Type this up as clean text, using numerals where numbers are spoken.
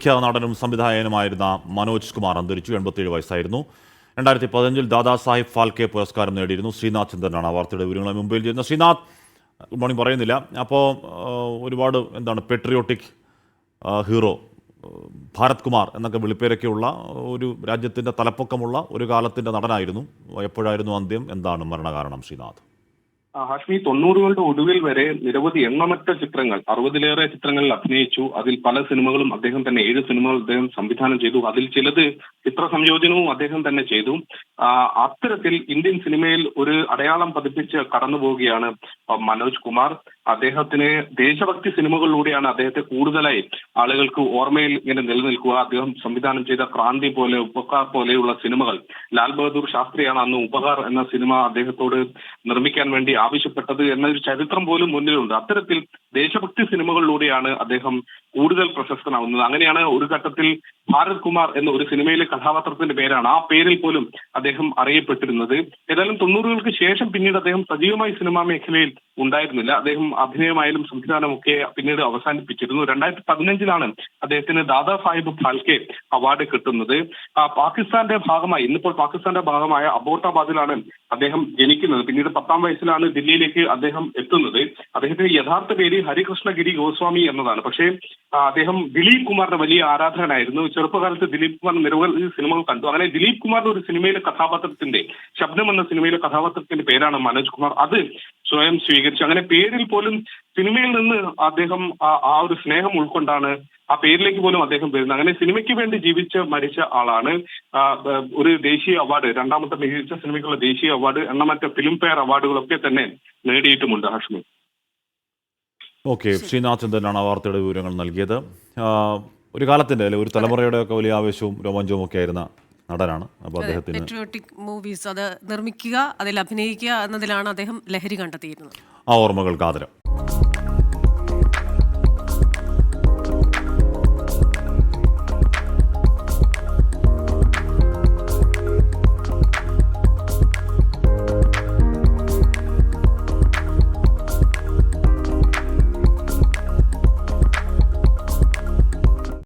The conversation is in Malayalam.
വിഖ്യാത നടനും സംവിധായകനുമായിരുന്ന മനോജ് കുമാർ അന്തരിച്ചു. 87 വയസ്സായിരുന്നു. 2015 ദാദാസാഹിബ് ഫാൽക്കെ പുരസ്കാരം നേടിയിരുന്നു. ശ്രീനാഥ് ചന്ദ്രനാണ് ആ വാർത്തയുടെ വിവരങ്ങൾ മുംബൈയിൽ ചെയ്യുന്നത്. ശ്രീനാഥ്, ഗുഡ് മോർണിംഗ് പറയുന്നില്ല. അപ്പോൾ ഒരുപാട് പെട്രിയോട്ടിക് ഹീറോ, ഭാരത് കുമാർ എന്നൊക്കെ വിളിപ്പേരൊക്കെയുള്ള ഒരു രാജ്യത്തിൻ്റെ തലപ്പൊക്കമുള്ള ഒരു കാലത്തിൻ്റെ നടനായിരുന്നു. എപ്പോഴായിരുന്നു അന്ത്യം? എന്താണ് മരണകാരണം ശ്രീനാഥ്? ഹാഷ്മി, 90കളുടെ ഒടുവിൽ വരെ നിരവധി എണ്ണമറ്റ ചിത്രങ്ങൾ, 60-ലേറെ ചിത്രങ്ങളിൽ അഭിനയിച്ചു. അതിൽ പല സിനിമകളും അദ്ദേഹം തന്നെ, 7 സിനിമകൾ അദ്ദേഹം സംവിധാനം ചെയ്തു. അതിൽ ചിലത് ചിത്ര സംയോജനവും അദ്ദേഹം തന്നെ ചെയ്തു. അത്തരത്തിൽ ഇന്ത്യൻ സിനിമയിൽ ഒരു അടയാളം പതിപ്പിച്ച് കടന്നു പോവുകയാണ് മനോജ് കുമാർ. അദ്ദേഹത്തിന് ദേശഭക്തി സിനിമകളിലൂടെയാണ് അദ്ദേഹത്തെ കൂടുതലായി ആളുകൾക്ക് ഓർമ്മയിൽ ഇങ്ങനെ നിലനിൽക്കുക. അദ്ദേഹം സംവിധാനം ചെയ്ത ക്രാന്തി പോലെ, ഉപകാർ പോലെയുള്ള സിനിമകൾ, ലാൽ ബഹദൂർ ശാസ്ത്രിയാണ് അന്ന് ഉപകാർ എന്ന സിനിമ അദ്ദേഹത്തോട് നിർമ്മിക്കാൻ വേണ്ടി ആവശ്യപ്പെട്ടത് എന്നൊരു ചരിത്രം പോലും മുന്നിലുണ്ട്. അത്തരത്തിൽ ദേശഭക്തി സിനിമകളിലൂടെയാണ് അദ്ദേഹം കൂടുതൽ പ്രശസ്തനാവുന്നത്. അങ്ങനെയാണ് ഒരു ഘട്ടത്തിൽ ഭാരത് കുമാർ എന്ന ഒരു സിനിമയിലെ കഥാപാത്രത്തിന്റെ പേരാണ്, ആ പേരിൽ പോലും അദ്ദേഹം അറിയപ്പെട്ടിരുന്നത്. ഏതായാലും 90കൾക്ക് ശേഷം പിന്നീട് അദ്ദേഹം സജീവമായി സിനിമാ മേഖലയിൽ ഉണ്ടായിരുന്നില്ല. അദ്ദേഹം അഭിനയമായാലും സംവിധാനമൊക്കെ പിന്നീട് അവസാനിപ്പിച്ചിരുന്നു. 2015 അദ്ദേഹത്തിന് ദാദാ സാഹിബ് ഫാൽക്കെ അവാർഡ് കിട്ടുന്നത്. പാകിസ്ഥാന്റെ ഭാഗമായി, ഇന്നിപ്പോൾ പാകിസ്ഥാന്റെ ഭാഗമായ അബോട്ടാബാദിലാണ് അദ്ദേഹം ജനിക്കുന്നത്. പിന്നീട് 10ാം വയസ്സിലാണ് ദില്ലിയിലേക്ക് അദ്ദേഹം എത്തുന്നത്. അദ്ദേഹത്തിന്റെ യഥാർത്ഥ പേര് ഹരികൃഷ്ണഗിരി ഗോസ്വാമി എന്നതാണ്. പക്ഷേ അദ്ദേഹം ദിലീപ് കുമാറിന്റെ വലിയ ആരാധകനായിരുന്നു. ചെറുപ്പകാലത്ത് ദിലീപ് കുമാർ നിരവധി സിനിമകൾ കണ്ടു. അങ്ങനെ ദിലീപ് കുമാറിന്റെ ഒരു സിനിമയിലെ കഥാപാത്രത്തിന്റെ, ശബ്ദം എന്ന സിനിമയിലെ കഥാപാത്രത്തിന്റെ പേരാണ് മനോജ് കുമാർ. അത് സ്വയം സ്വീകരിച്ചു. അങ്ങനെ പേരിൽ പോലും സിനിമയിൽ നിന്ന് അദ്ദേഹം ആ ഒരു സ്നേഹം ഉൾക്കൊണ്ടാണ് ആ പേരിലേക്ക് പോലും അദ്ദേഹം വരുന്നത്. അങ്ങനെ സിനിമയ്ക്ക് വേണ്ടി ജീവിച്ച് മരിച്ച ആളാണ്. ഒരു ദേശീയ അവാർഡ്, 2ാമത്തെ മികച്ച സിനിമയ്ക്കുള്ള ദേശീയ അവാർഡ്, എണ്ണമറ്റ ഫിലിം ഫെയർ അവാർഡുകളൊക്കെ തന്നെ നേടിയിട്ടുമുണ്ട്. ഹാഷ്മി. ഓക്കെ, ശ്രീനാഥ് ചന്ദ്രനാണ് ആ വാർത്തയുടെ വിവരങ്ങൾ നൽകിയത്. ഒരു കാലത്തിൻ്റെ, അല്ലെ, ഒരു തലമുറയുടെ ഒക്കെ വലിയ ആവേശവും രോമാഞ്ചവും ഒക്കെ ആയിരുന്ന നടനാണ്. അപ്പോൾ അദ്ദേഹത്തിന് പെട്രിയോട്ടിക് മൂവീസ് അത് നിർമ്മിക്കുക, അതിൽ അഭിനയിക്കുക എന്നതിലാണ് അദ്ദേഹം ലഹരി കണ്ടെത്തിയിരുന്നത്. ആ ഓർമ്മകൾക്ക് ആദരം.